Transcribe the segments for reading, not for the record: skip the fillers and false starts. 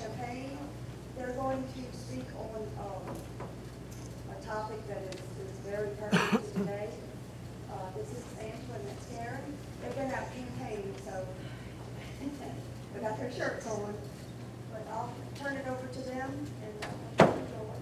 Champaign. They're going to speak on a topic that is very pertinent today. This is Angela and that's Karen. They've been out campaigning, so they got their shirts on. But I'll turn it over to them and open the door.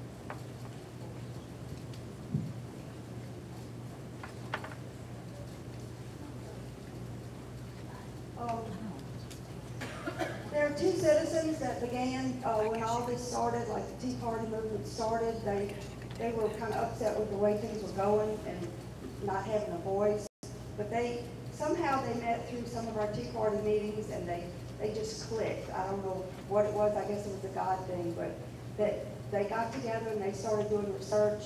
There are two citizens that began when all this started, like the Tea Party movement started. They were kind of upset with the way things were going and not having a voice. But somehow they met through some of our Tea Party meetings and they just clicked. I don't know what it was. I guess it was a God thing, but they got together and they started doing research.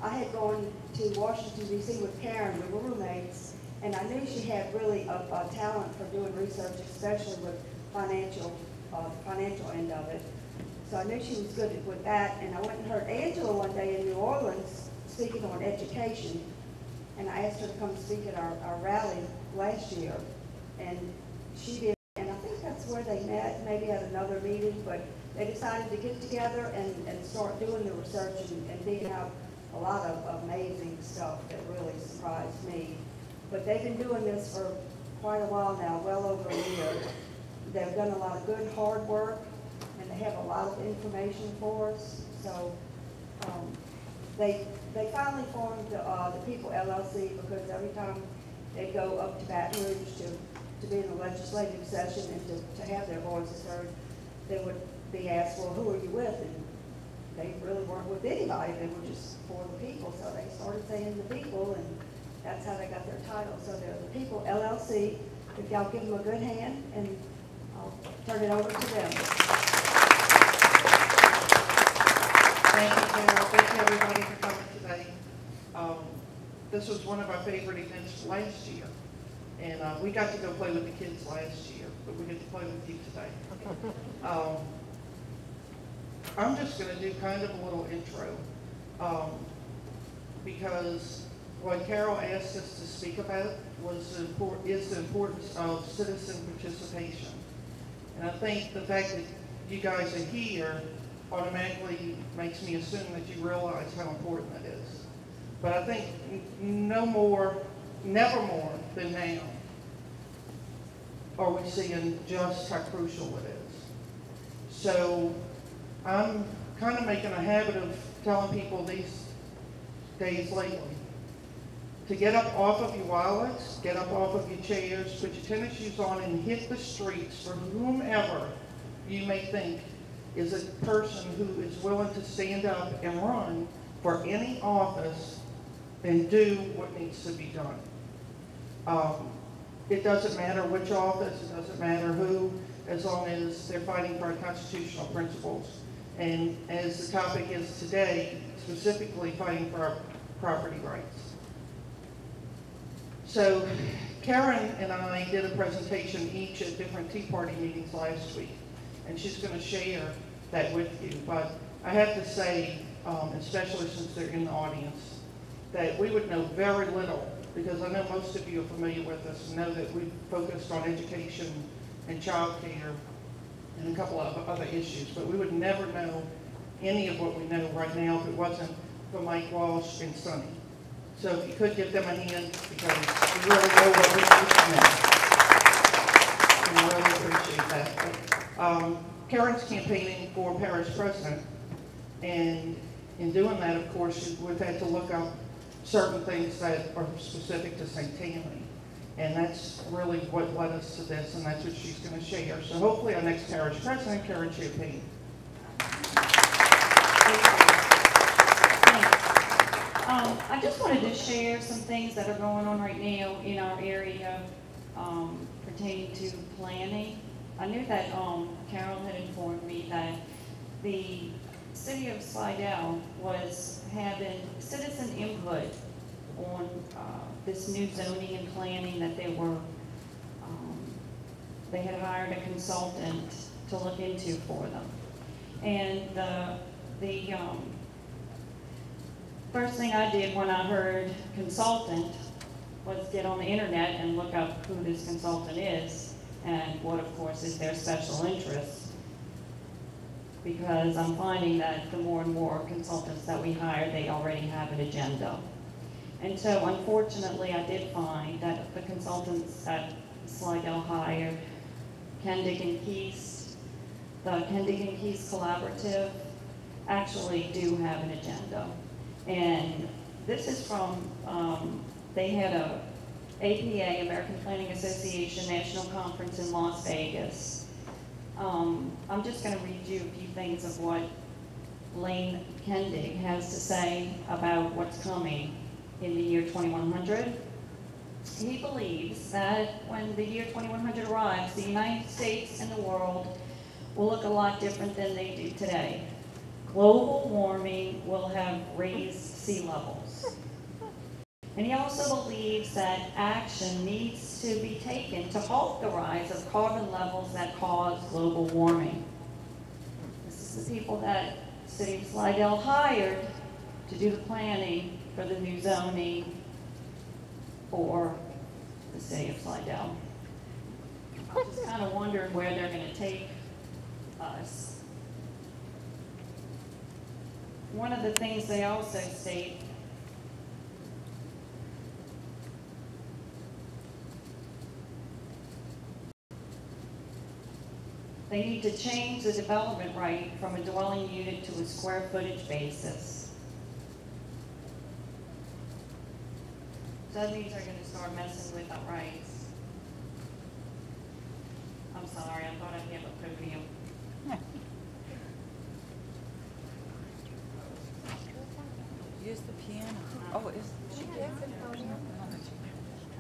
I had gone to Washington, D.C. with Karen. We were roommates, and I knew she had really a talent for doing research, especially with financial end of it. So I knew she was good with that, and I went and heard Angela one day in New Orleans speaking on education, and I asked her to come speak at our rally last year, and she did, and I think that's where they met, maybe at another meeting, but they decided to get together and start doing the research and digging out a lot of amazing stuff that really surprised me. But they've been doing this for quite a while now, well over a year. They've done a lot of good, hard work, and they have a lot of information for us. So they finally formed the People LLC because every time they go up to Baton Rouge to be in a legislative session and to have their voices heard, they would be asked, well, who are you with? And they really weren't with anybody. They were just for the people. So they started saying the people, and that's how they got their title. So they're the People LLC. If y'all give them a good hand, and I'll turn it over to them. Thank you, Carol. Thank you, everybody, for coming today. This was one of our favorite events last year, and we got to go play with the kids last year, but we get to play with you today. I'm just going to do kind of a little intro, because what Carol asked us to speak about is the importance of citizen participation. And I think the fact that you guys are here automatically makes me assume that you realize how important that is. But I think never more than now are we seeing just how crucial it is. So I'm kind of making a habit of telling people these days lately to get up off of your wallets, get up off of your chairs, put your tennis shoes on, and hit the streets for whomever you may think is a person who is willing to stand up and run for any office and do what needs to be done. It doesn't matter which office, it doesn't matter who, as long as they're fighting for our constitutional principles. And as the topic is today, specifically fighting for our property rights. So Karen and I did a presentation each at different Tea Party meetings last week, and she's going to share that with you. But I have to say, especially since they're in the audience, that we would know very little, because I know most of you are familiar with us and know that we've focused on education and child care and a couple of other issues, but we would never know any of what we know right now if it wasn't for Mike Walsh and Sonny. So if you could give them a hand, because we really know what we need from them. And I really appreciate that. Karen's campaigning for parish president, and in doing that, of course, we've had to look up certain things that are specific to St. Tammany. And that's really what led us to this, and that's what she's going to share. So hopefully our next parish president, Karen Champaign. I just wanted to share some things that are going on right now in our area pertaining to planning. I knew that Carol had informed me that the city of Slidell was having citizen input on this new zoning and planning that they had hired a consultant to look into for them. And the first thing I did when I heard consultant was get on the internet and look up who this consultant is and what, of course, is their special interest. because I'm finding that the more and more consultants that we hire, they already have an agenda. And so unfortunately, I did find that the consultants that Slidell hired, Kendig and Keys, the Kendig and Keys Collaborative, actually do have an agenda. And this is from, they had a APA, American Planning Association National Conference in Las Vegas. I'm just going to read you a few things of what Lane Kendig has to say about what's coming in the year 2100. He believes that when the year 2100 arrives, the United States and the world will look a lot different than they do today. Global warming will have raised sea levels. And he also believes that action needs to be taken to halt the rise of carbon levels that cause global warming. This is the people that the city of Slidell hired to do the planning for the new zoning for the city of Slidell. I'm just kind of wondering where they're going to take us. One of the things they also state they need to change the development right from a dwelling unit to a square footage basis. So that means they're going to start messing with our rights. I'm sorry, I thought I'd have a podium. Use the piano. Oh, is she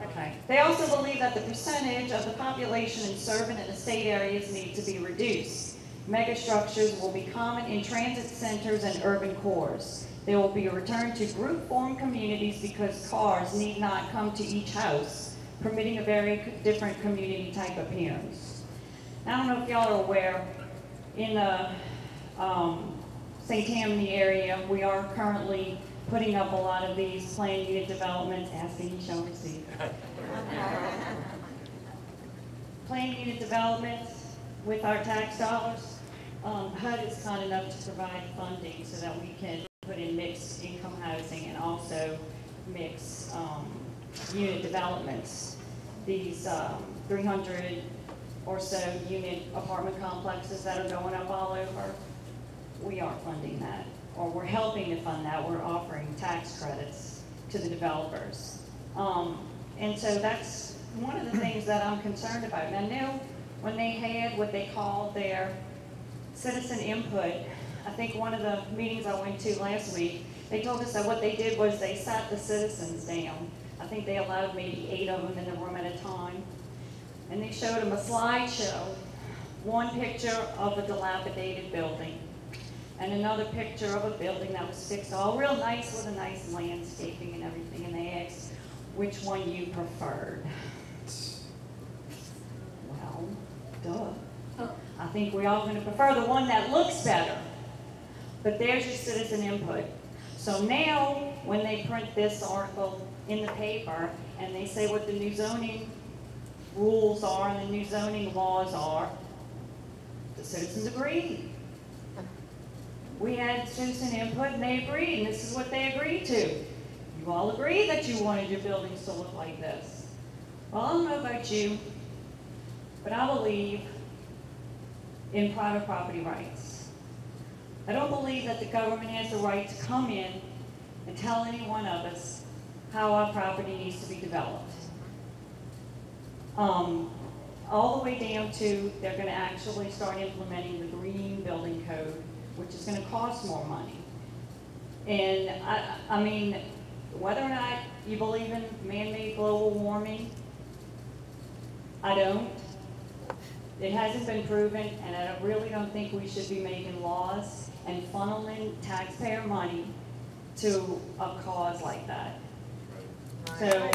Okay. They also believe that the percentage of the population in suburban and estate areas need to be reduced. Megastructures will be common in transit centers and urban cores. There will be a return to group-formed communities because cars need not come to each house, permitting a very different community type appearance. I don't know if y'all are aware, in the St. Tammany area, we are currently putting up a lot of these planned unit developments, asking you shall receive. Planned unit developments with our tax dollars. HUD is kind enough to provide funding so that we can put in mixed income housing and also mixed unit developments. These 300 or so unit apartment complexes that are going up all over, we are funding that. Or we're helping to fund that. We're offering tax credits to the developers. And so that's one of the things that I'm concerned about. And I know when they had what they called their citizen input, I think one of the meetings I went to last week, they told us that what they did was they sat the citizens down. I think they allowed maybe 8 of them in the room at a time. And they showed them a slideshow, one picture of a dilapidated building, and another picture of a building that was fixed all real nice with a nice landscaping and everything, and they asked which one you preferred. Well, duh. I think we're all going to prefer the one that looks better. But there's your citizen input. So now, when they print this article in the paper, and they say what the new zoning rules are and the new zoning laws are, the citizens agreed. We had citizen input and they agreed, and this is what they agreed to. You all agreed that you wanted your buildings to look like this. Well, I don't know about you, but I believe in private property rights. I don't believe that the government has the right to come in and tell any one of us how our property needs to be developed. All the way down to they're going to actually start implementing the green building code, which is going to cost more money. And I mean, whether or not you believe in man-made global warming, I don't. It hasn't been proven, and I really don't think we should be making laws and funneling taxpayer money to a cause like that. So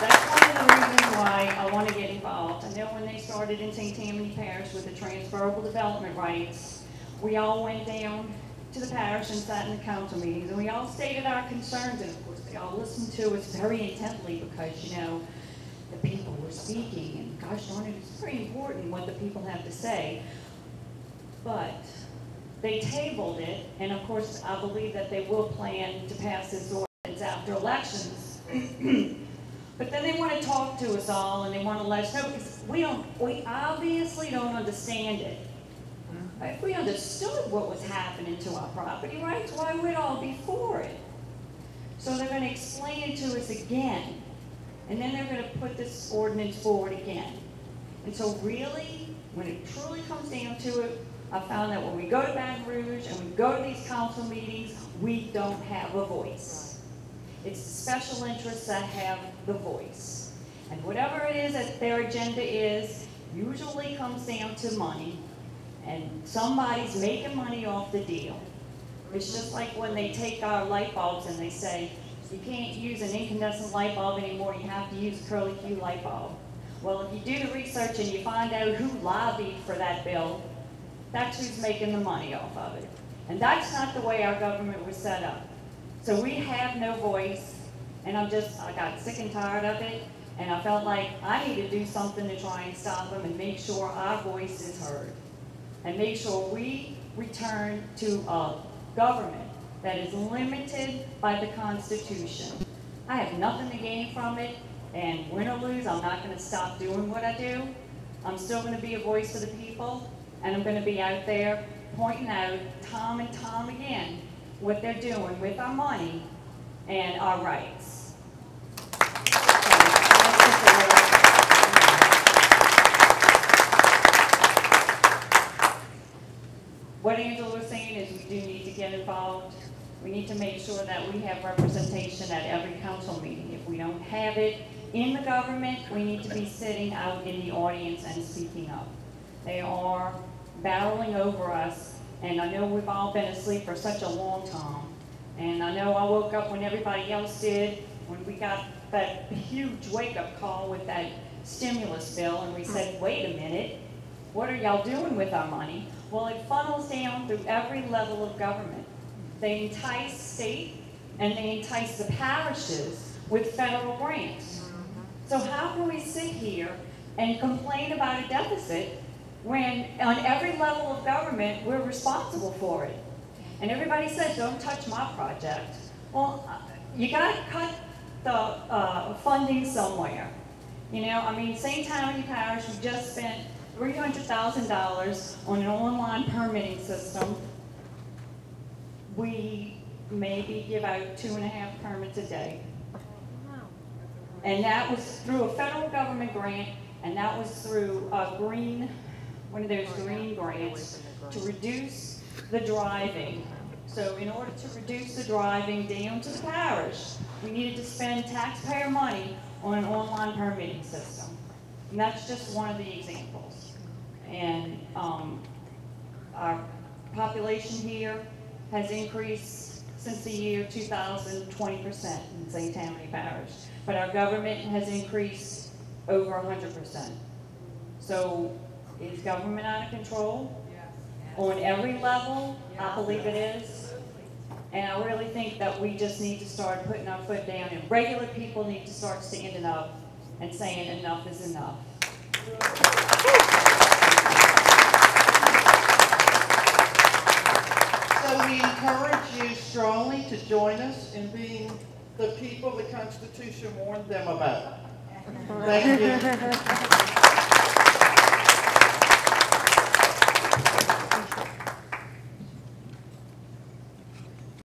that's one of the reasons why I want to get involved. I know when they started in St. Tammany Parish with the transferable development rights, we all went down to the parish and sat in the council meetings, and we all stated our concerns, and of course they all listened to us very intently because, you know, the people were speaking, and gosh darn it, it's very important what the people have to say. But they tabled it, and of course, I believe that they will plan to pass this ordinance after elections. But then they want to talk to us all, and they want to let us know, because we obviously don't understand it. If we understood what was happening to our property rights, why would all be for it? So they're going to explain it to us again, and then they're going to put this ordinance forward again. And so really, when it truly comes down to it, I found that when we go to Baton Rouge and we go to these council meetings, we don't have a voice. It's the special interests that have the voice. And whatever it is that their agenda is, usually comes down to money, and somebody's making money off the deal. It's just like when they take our light bulbs and they say, you can't use an incandescent light bulb anymore, you have to use a curly Q light bulb. Well, if you do the research and you find out who lobbied for that bill, that's who's making the money off of it. And that's not the way our government was set up. So we have no voice, and I got sick and tired of it, and I felt like I need to do something to try and stop them and make sure our voice is heard. And make sure we return to a government that is limited by the Constitution. I have nothing to gain from it, and win or lose, I'm not going to stop doing what I do. I'm still going to be a voice for the people, and I'm going to be out there pointing out time and time again what they're doing with our money and our rights. What Angela was saying is we do need to get involved. We need to make sure that we have representation at every council meeting. If we don't have it in the government, we need to be sitting out in the audience and speaking up. They are barreling over us, and I know we've all been asleep for such a long time. And I know I woke up when everybody else did, when we got that huge wake-up call with that stimulus bill, and we said, wait a minute, what are y'all doing with our money? Well, it funnels down through every level of government. They entice state and they entice the parishes with federal grants. So how can we sit here and complain about a deficit when on every level of government we're responsible for it? And everybody says, don't touch my project. Well, you got to cut the funding somewhere. You know, I mean, St. Tammany Parish, we just spent $300,000 on an online permitting system. We maybe give out 2.5 permits a day. And that was through a federal government grant, and that was through a one of those green grants to reduce the driving. So in order to reduce the driving down to the parish, we needed to spend taxpayer money on an online permitting system. And that's just one of the examples. And our population here has increased since the year 2000, 20% in St. Tammany Parish. But our government has increased over 100%. So is government out of control? Yes. On every level, I believe it is. And I really think that we just need to start putting our foot down, and regular people need to start standing up and saying enough is enough. So we encourage you strongly to join us in being the people the Constitution warned them about. Thank you.